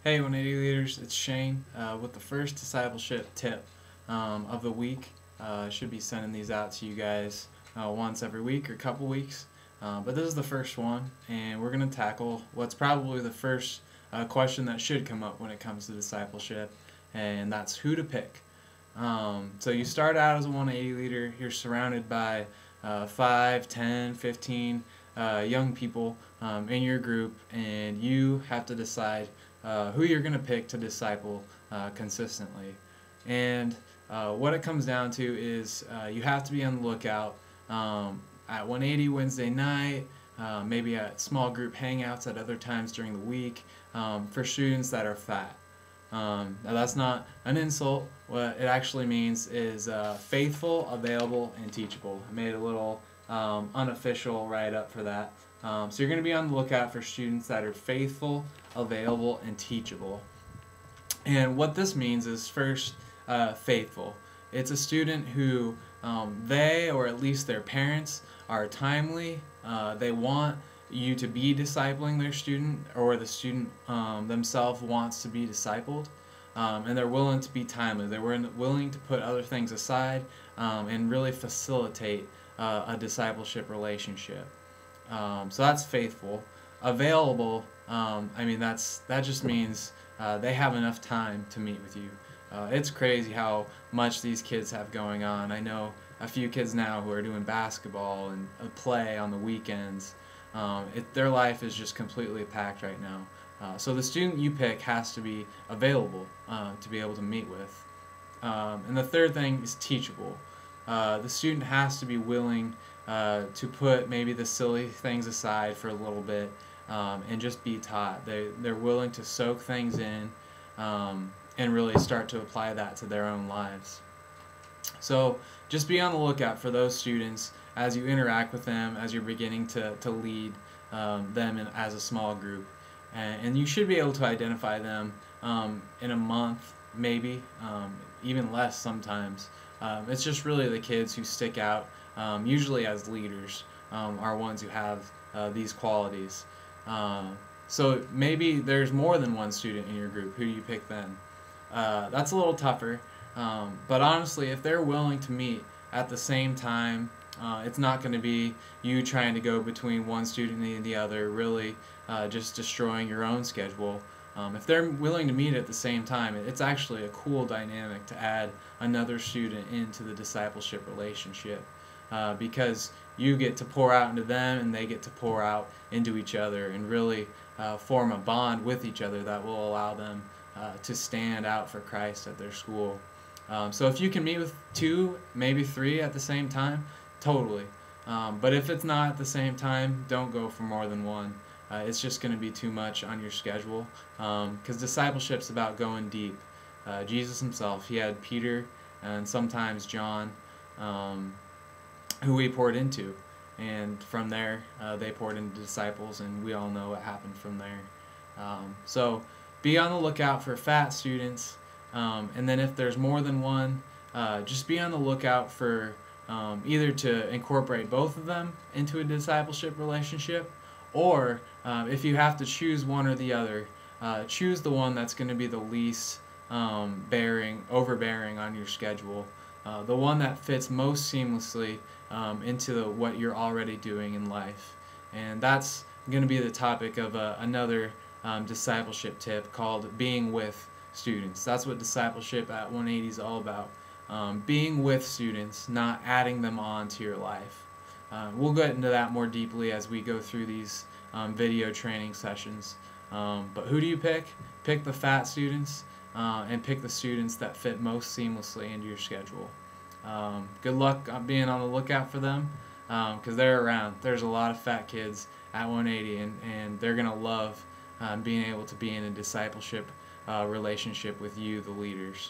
Hey 180 leaders, it's Shane with the first discipleship tip of the week. I should be sending these out to you guys once every week or couple weeks, but this is the first one, and we're going to tackle what's probably the first question that should come up when it comes to discipleship, and that's who to pick. So you start out as a 180 leader, you're surrounded by 5, 10, 15 young people in your group, and you have to decide who you're going to pick to disciple consistently. And what it comes down to is you have to be on the lookout at 180 Wednesday night, maybe at small group hangouts at other times during the week, for students that are fat. Now that's not an insult. What it actually means is faithful, available, and teachable. I made a little unofficial write-up for that. So you're going to be on the lookout for students that are faithful, available, and teachable. And what this means is, first, faithful. It's a student who they, or at least their parents, are timely. They want you to be discipling their student, or the student themselves wants to be discipled, and they're willing to be timely. They're willing to put other things aside and really facilitate a discipleship relationship. So that's faithful. Available, I mean, that just means they have enough time to meet with you. It's crazy how much these kids have going on. I know a few kids now who are doing basketball and play on the weekends. Their life is just completely packed right now. So the student you pick has to be available to be able to meet with. And the third thing is teachable. The student has to be willing to put maybe the silly things aside for a little bit and just be taught. They're willing to soak things in and really start to apply that to their own lives. So just be on the lookout for those students as you interact with them, as you're beginning to lead them as a small group. And you should be able to identify them in a month, maybe, even less sometimes. It's just really the kids who stick out, usually as leaders, are ones who have these qualities. So maybe there's more than one student in your group. Who do you pick then? That's a little tougher, but honestly, if they're willing to meet at the same time, it's not going to be you trying to go between one student and the other, really just destroying your own schedule. If they're willing to meet at the same time, it's actually a cool dynamic to add another student into the discipleship relationship, because you get to pour out into them and they get to pour out into each other and really form a bond with each other that will allow them to stand out for Christ at their school. So if you can meet with 2, maybe 3 at the same time, totally. But if it's not at the same time, don't go for more than one. It's just going to be too much on your schedule, because discipleship's about going deep. Jesus himself, he had Peter and sometimes John, who he poured into, and from there they poured into disciples, and we all know what happened from there. So be on the lookout for fat students, and then if there's more than one, just be on the lookout for either to incorporate both of them into a discipleship relationship, or if you have to choose one or the other, choose the one that's going to be the least overbearing on your schedule, the one that fits most seamlessly into what you're already doing in life. And that's going to be the topic of another discipleship tip called being with students. That's what discipleship at 180 is all about. Being with students, not adding them on to your life. We'll get into that more deeply as we go through these video training sessions. But who do you pick? Pick the fat students, and pick the students that fit most seamlessly into your schedule. Good luck being on the lookout for them, because they're around. There's a lot of fat kids at 180, and they're going to love being able to be in a discipleship relationship with you, the leaders.